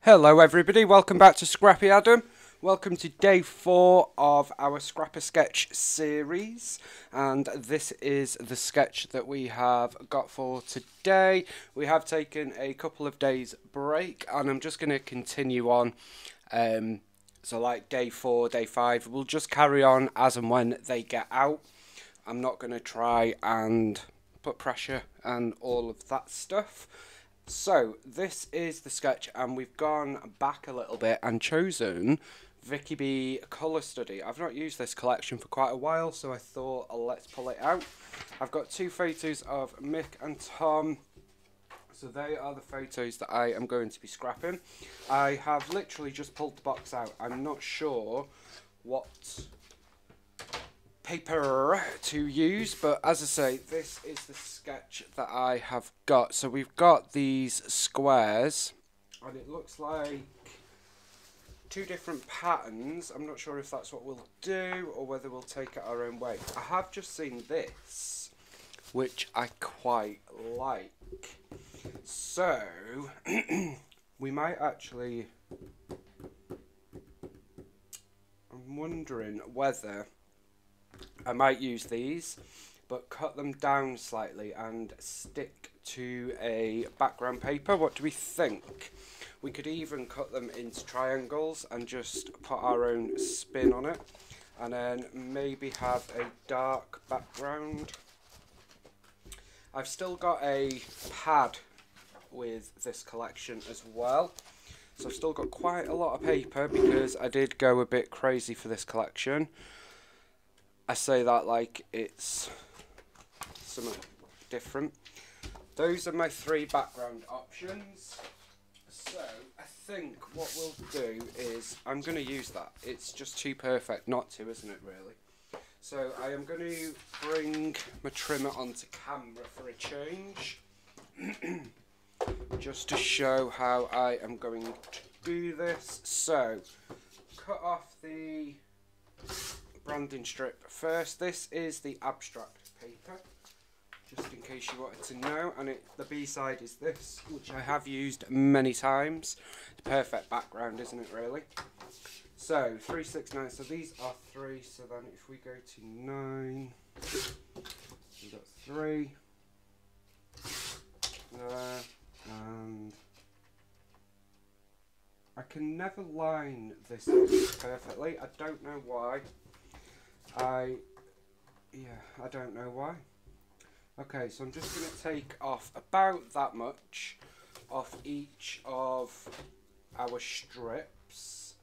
Hello everybody, welcome back to Scrappy Adam. Welcome to day 4 of our Scrapper Sketch series, and this is the sketch that we have got for today. We have taken a couple of days break and I'm just going to continue on, so like day 4, day 5, we'll just carry on as and when they get out. I'm not going to try and put pressure and all of that stuff. So, this is the sketch, and we've gone back a little bit and chosen Vicky B Colour Study. I've not used this collection for quite a while, so I thought let's pull it out. I've got two photos of Mick and Tom, so they are the photos that I am going to be scrapping. I have literally just pulled the box out. I'm not sure what paper to use, but as I say, this is the sketch that I have got. So we've got these squares and it looks like two different patterns. I'm not sure if that's what we'll do or whether we'll take it our own way. I have just seen this, which I quite like, so we might actually, I'm wondering whether I might use these, but cut them down slightly and stick to a background paper. What do we think? We could even cut them into triangles and just put our own spin on it, and then maybe have a dark background. I've still got a pad with this collection as well, so I've still got quite a lot of paper because I did go a bit crazy for this collection. I say that like it's something different. Those are my three background options. So I think what we'll do is I'm going to use that. It's just too perfect not to, isn't it, really? So I am going to bring my trimmer onto camera for a change. Just to show how I am going to do this. So cut off the branding strip first. This is the abstract paper, just in case you wanted to know, and the B side is this, which I have used many times. It's perfect background, isn't it, really? So 3, 6, 9, so these are 3, so then if we go to 9, we've got 3 there, and I can never line this up perfectly. I don't know why. I don't know why. Okay, so I'm just going to take off about that much off each of our strips.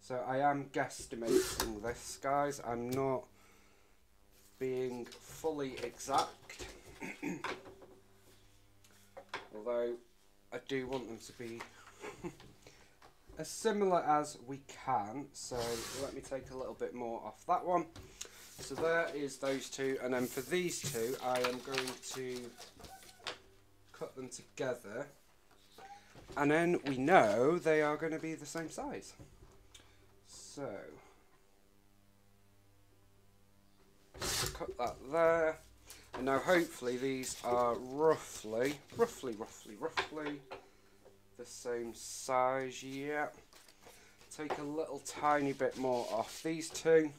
So I am guesstimating this, guys. I'm not being fully exact. Although I do want them to be as similar as we can. So let me take a little bit more off that one. So there is those two, and then for these two I am going to cut them together, and then we know they are going to be the same size. So cut that there, and now hopefully these are roughly the same size. Yeah, take a little tiny bit more off these two.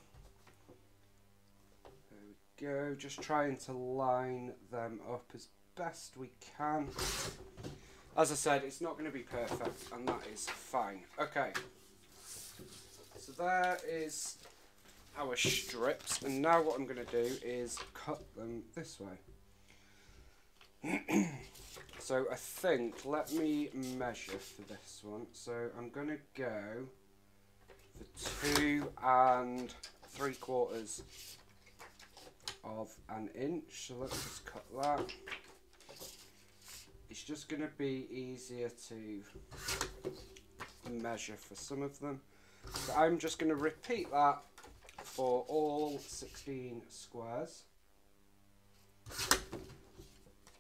Go, just trying to line them up as best we can. As I said, it's not going to be perfect, and that is fine. Okay, so there is our strips, and now what I'm going to do is cut them this way. So I think, let me measure for this one. So I'm going to go for 2 3/4 of an inch, so let's just cut that. It's just going to be easier to measure for some of them. So I'm just going to repeat that for all 16 squares,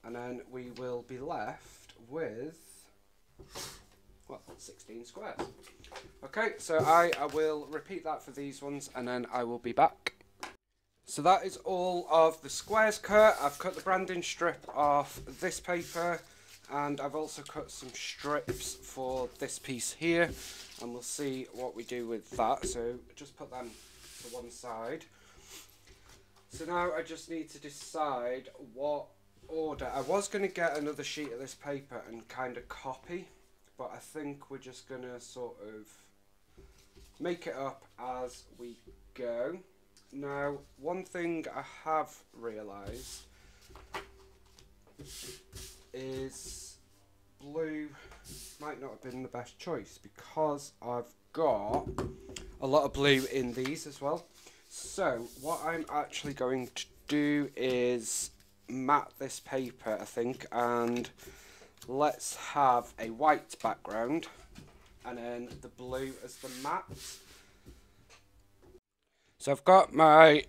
and then we will be left with, well, 16 squares. Okay, so I will repeat that for these ones, and then I will be back. So that is all of the squares cut. I've cut the branding strip off this paper, And I've also cut some strips for this piece here, and we'll see what we do with that. So just put them to one side. So now I just need to decide what order. I was going to get another sheet of this paper and kind of copy, but I think we're just going to sort of make it up as we go. Now, one thing I have realised is blue might not have been the best choice, because I've got a lot of blue in these as well. So what I'm actually going to do is matte this paper, I think, and let's have a white background and then the blue as the matte. So I've got my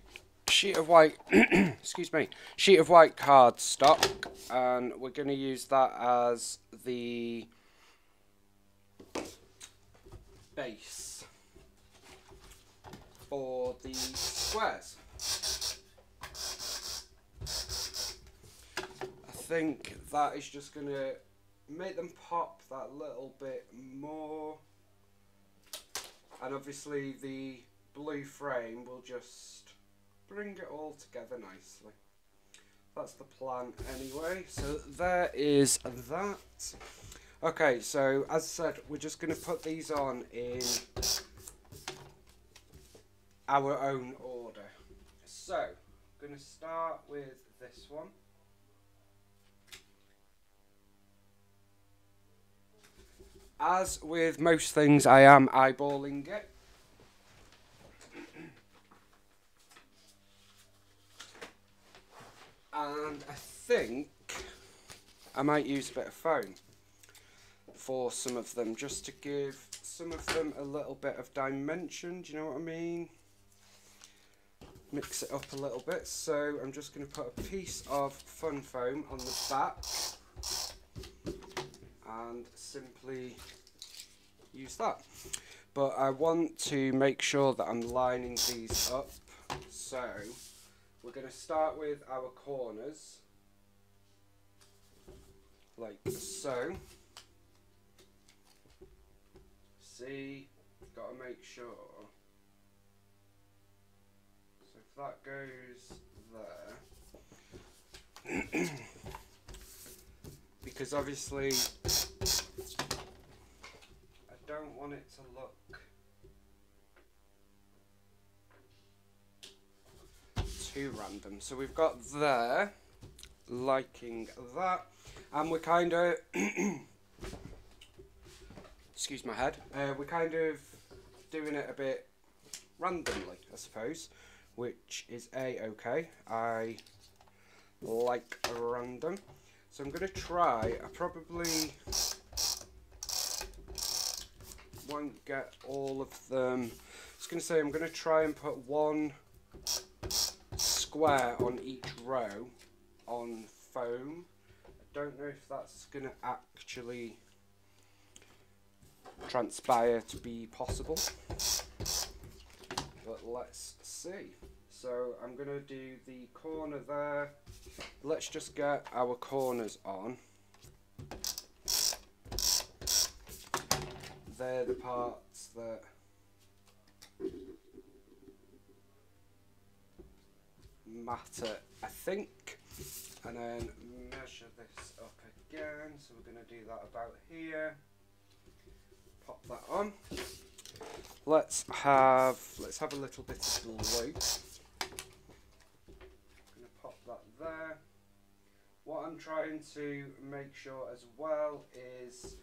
sheet of white excuse me, sheet of white cardstock, and we're going to use that as the base for the squares. I think that is just going to make them pop that little bit more, and obviously the blue frame will just bring it all together nicely. That's the plan anyway. So there is that. Okay, so as I said, we're just going to put these on in our own order. So I'm going to start with this one. As with most things, I am eyeballing it. And I think I might use a bit of foam for some of them, just to give some of them a little bit of dimension, do you know what I mean? Mix it up a little bit. So I'm just going to put a piece of fun foam on the back and simply use that. But I want to make sure that I'm lining these up, so we're going to start with our corners, like so. See, got to make sure. So if that goes there, because obviously I don't want it to look too random. So we've got there, liking that, and we're kind of excuse my head, we're kind of doing it a bit randomly, I suppose, which is okay. I like random. So I'm going to try, I probably won't get all of them. I was going to say I'm going to try and put one square on each row on foam. I don't know if that's going to actually transpire to be possible, but let's see. So I'm going to do the corner there. Let's just get our corners on. They're the parts that matter, I think. And then measure this up again. So we're going to do that about here. Pop that on. Let's have a little bit of blue. I'm going to pop that there. What I'm trying to make sure as well is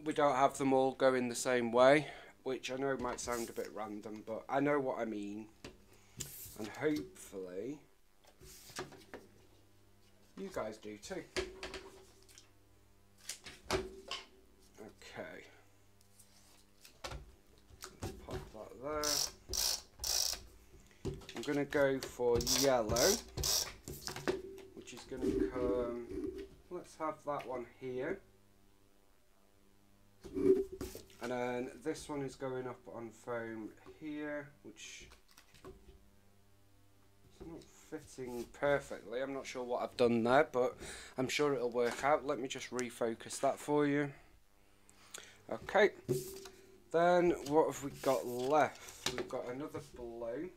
we don't have them all going the same way, which I know might sound a bit random, but I know what I mean, and hopefully you guys do too. Okay, let's pop that there. I'm going to go for yellow, which is going to come, let's have that one here, and then this one is going up on foam here, which is not fitting perfectly. I'm not sure what I've done there, but I'm sure it'll work out. Let me just refocus that for you. Okay, then what have we got left? We've got another blue.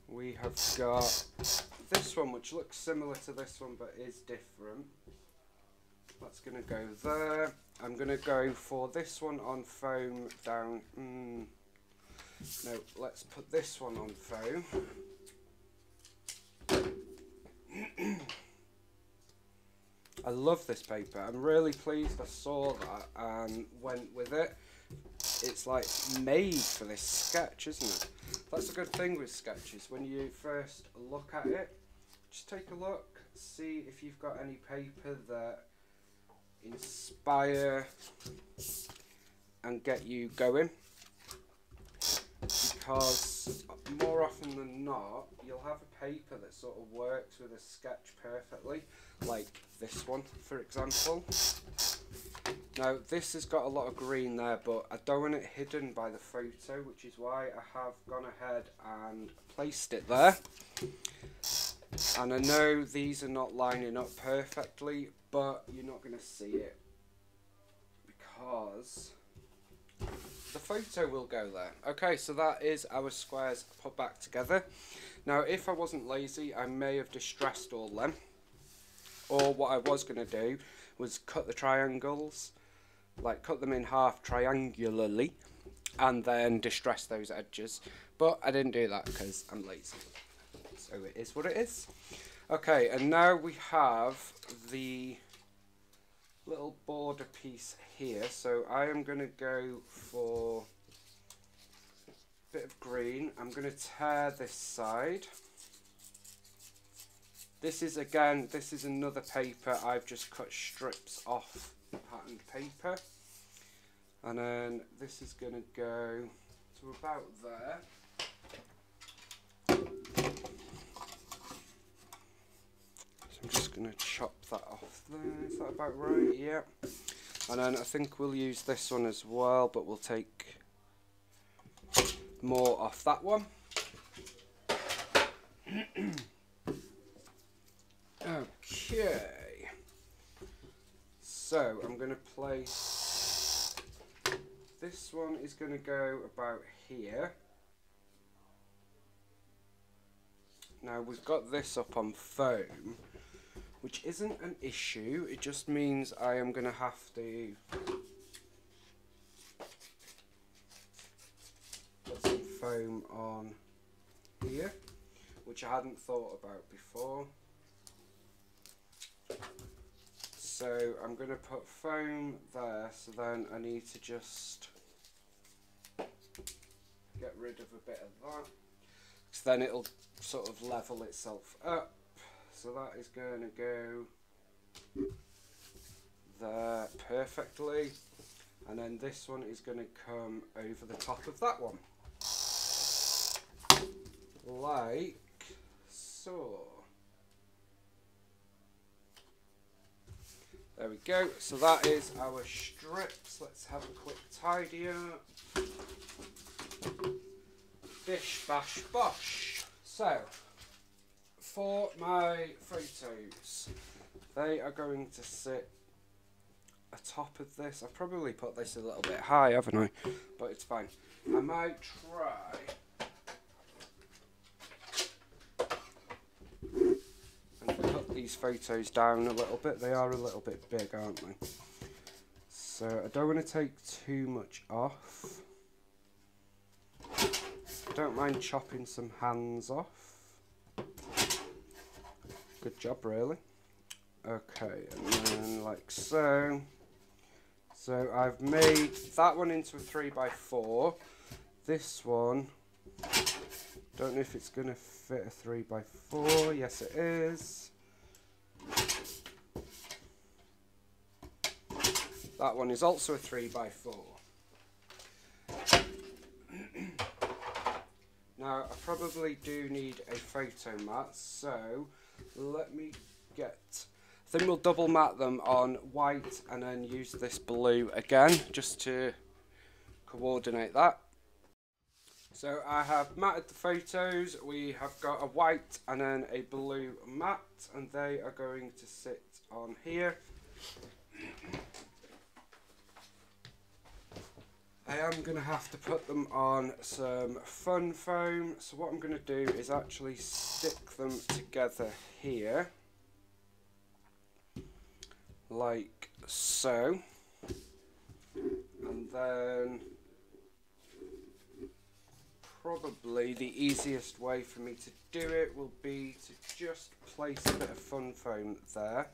We have got this one, which looks similar to this one but is different. That's going to go there. I'm going to go for this one on foam down. No, let's put this one on foam. I love this paper. I'm really pleased I saw that and went with it. It's like made for this sketch, isn't it? That's a good thing with sketches. When you first look at it, just take a look, see if you've got any paper that inspire and get you going, because more often than not you'll have a paper that sort of works with a sketch perfectly, like this one for example. Now this has got a lot of green there, but I don't want it hidden by the photo, which is why I have gone ahead and placed it there. And I know these are not lining up perfectly, but you're not going to see it because the photo will go there. Okay, so that is our squares put back together. Now if I wasn't lazy, I may have distressed all them, or what I was going to do was cut the triangles, like cut them in half triangularly and then distress those edges, but I didn't do that because I'm lazy. So it is what it is. Okay, and now we have the little border piece here, so I am going to go for a bit of green. I'm going to tear this side. This is another paper. I've just cut strips off patterned paper, and then this is going to go to about there. I'm just going to chop that off there. Is that about right? Yeah. And then I think we'll use this one as well, but we'll take more off that one. Okay. So I'm going to place, this one is going to go about here. Now we've got this up on foam, which isn't an issue, it just means I am going to have to put some foam on here, which I hadn't thought about before. So I'm going to put foam there, so then I need to just get rid of a bit of that, because then it'll sort of level itself up. So that is going to go there perfectly, and then this one is going to come over the top of that one, like so. There we go, so that is our strips. Let's have a quick tidy up. Bish bash bosh. So for my photos, they are going to sit atop of this. I've probably put this a little bit high, haven't I? But it's fine. I might try and cut these photos down a little bit. They are a little bit big, aren't they? So I don't want to take too much off. I don't mind chopping some hands off. Good job, really. Okay, and then like so. So I've made that one into a 3x4. This one, don't know if it's going to fit a 3x4. Yes, it is. That one is also a 3x4. Now, I probably do need a photo mat, so let me get, I think we'll double mat them on white and then use this blue again, just to coordinate that. So I have matted the photos. We have got a white and then a blue mat, and they are going to sit on here. I am going to have to put them on some fun foam, so what I'm going to do is actually stick them together here, like so, and then probably the easiest way for me to do it will be to just place a bit of fun foam there,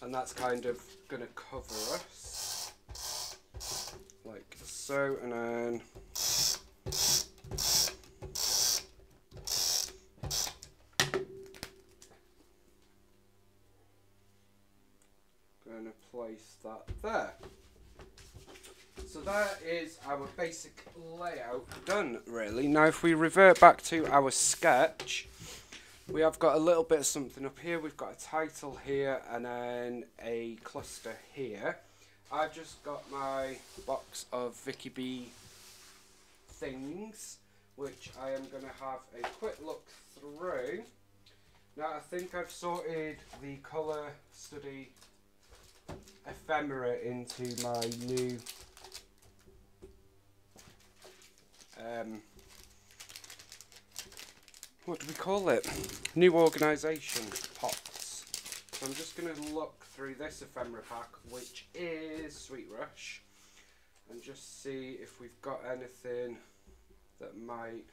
and that's kind of going to cover us like so, and then going to place that there. So that is our basic layout done, really. Now if we revert back to our sketch, we have got a little bit of something up here. We've got a title here and then a cluster here. I've just got my box of Vicky B things, which I am going to have a quick look through. Now I think I've sorted the colour study ephemera into my new what do we call it? New organisation pots. So I'm just going to look through this ephemera pack, which is Sweet Rush, and just see if we've got anything that might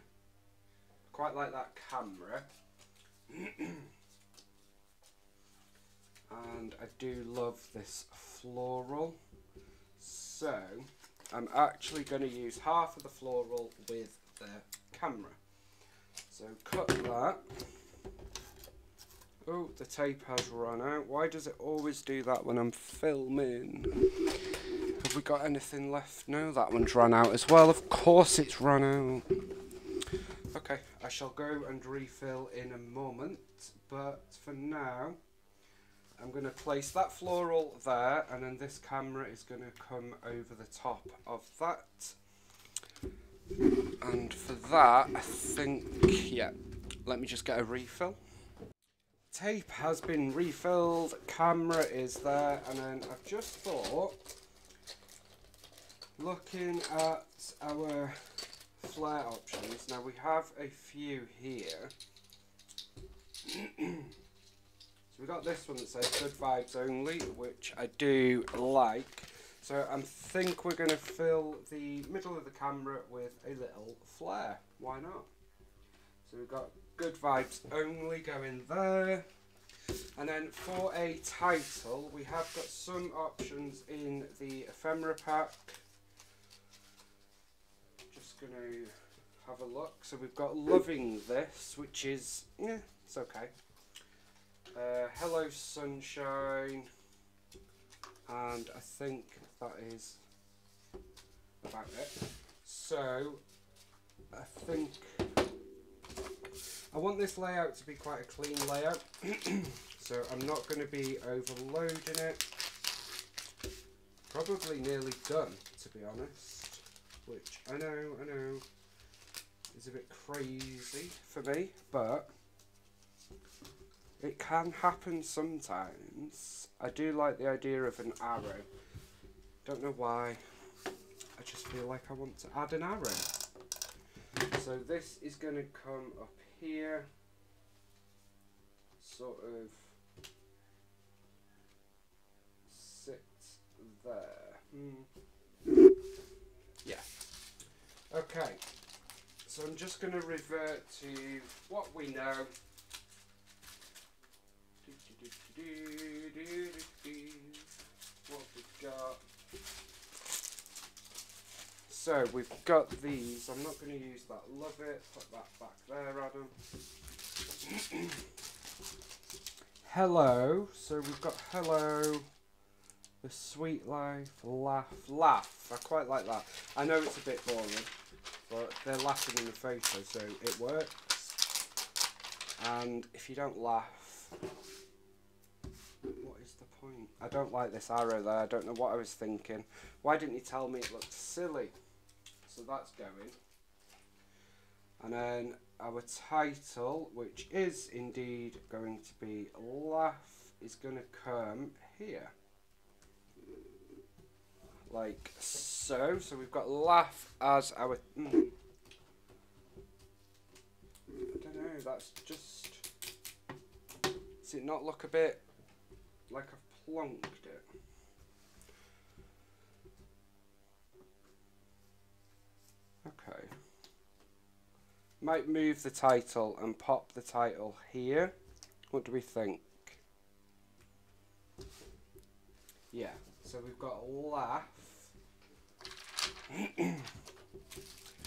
quite like that camera. And I do love this floral, so I'm actually going to use half of the floral with the camera. So cut that. Oh, the tape has run out. Why does it always do that when I'm filming? Have we got anything left? No, that one's run out as well. Of course it's run out. Okay, I shall go and refill in a moment, but for now I'm going to place that floral there, and then this camera is going to come over the top of that. And for that, I think, yeah, let me just get a refill. Tape has been refilled, camera is there, and then I've just thought, looking at our flare options, now we have a few here. So we got this one that says good vibes only, which I do like. So I think we're going to fill the middle of the camera with a little flare. Why not? So we've got good vibes only going there. And then for a title, we have got some options in the ephemera pack. Just going to have a look. So we've got Loving This, which is, yeah, it's okay. Hello Sunshine, and I think that is about it. So I think I want this layout to be quite a clean layout, so I'm not going to be overloading it. Probably nearly done, to be honest, which I know is a bit crazy for me, but it can happen sometimes. I do like the idea of an arrow. Don't know why. I just feel like I want to add an arrow. So this is going to come up here. Sort of sit there. Yeah. Okay. So I'm just going to revert to what we know. What we've got. So we've got these. I'm not going to use that. Love it. Put that back there, Adam. Hello. So we've got hello. The sweet life. Laugh. Laugh. I quite like that. I know it's a bit boring, but they're laughing in the photo, so it works. And if you don't laugh, what is the point? I don't like this arrow there. I don't know what I was thinking. Why didn't you tell me it looked silly? so that's going. And then our title, which is indeed going to be Laugh, is going to come here. Like so. So we've got Laugh as our... I don't know, that's just... Does it not look a bit like I've plonked it? Okay. Might move the title and pop the title here. What do we think? Yeah, so we've got Laugh.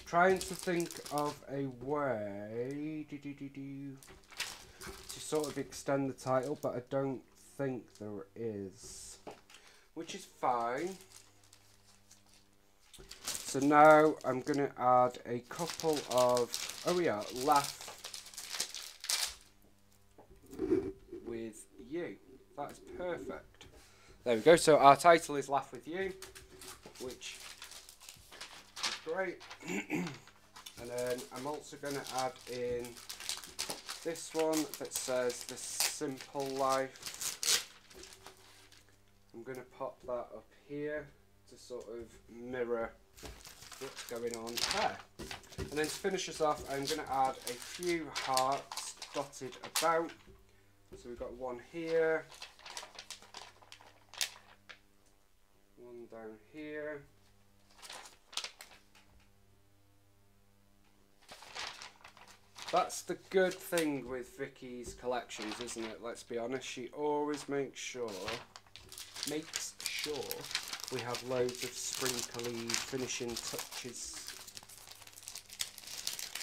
Trying to think of a way to sort of extend the title, but I don't think there is, which is fine. So now I'm going to add a couple of, oh yeah, Laugh with You. That is perfect. There we go. So our title is Laugh with You, which is great. And then I'm also going to add in this one that says The Simple Life. I'm going to pop that up here to sort of mirror what's going on there. And then to finish us off, I'm going to add a few hearts dotted about. So we've got one here, one down here, that's the good thing with Vicky's collections, isn't it? Let's be honest, she always makes sure we have loads of sprinkly finishing touches.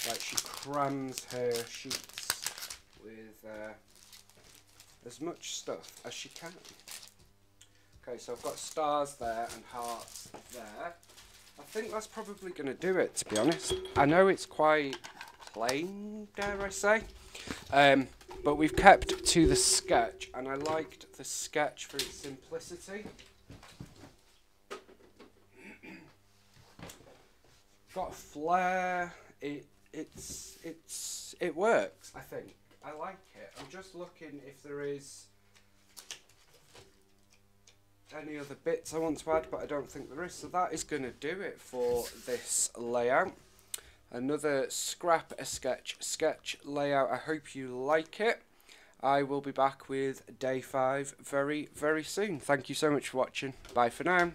Like, she crams her sheets with as much stuff as she can. Okay, so I've got stars there and hearts there. I think that's probably going to do it, to be honest. I know it's quite plain, dare I say, but we've kept to the sketch, and I liked the sketch for its simplicity. Got a flair. It works, I think. I like it. I'm just looking if there is any other bits I want to add, but I don't think there is. So that is going to do it for this layout. Another scrap a sketch layout. I hope you like it. I will be back with day 5 very, very soon. Thank you so much for watching. Bye for now.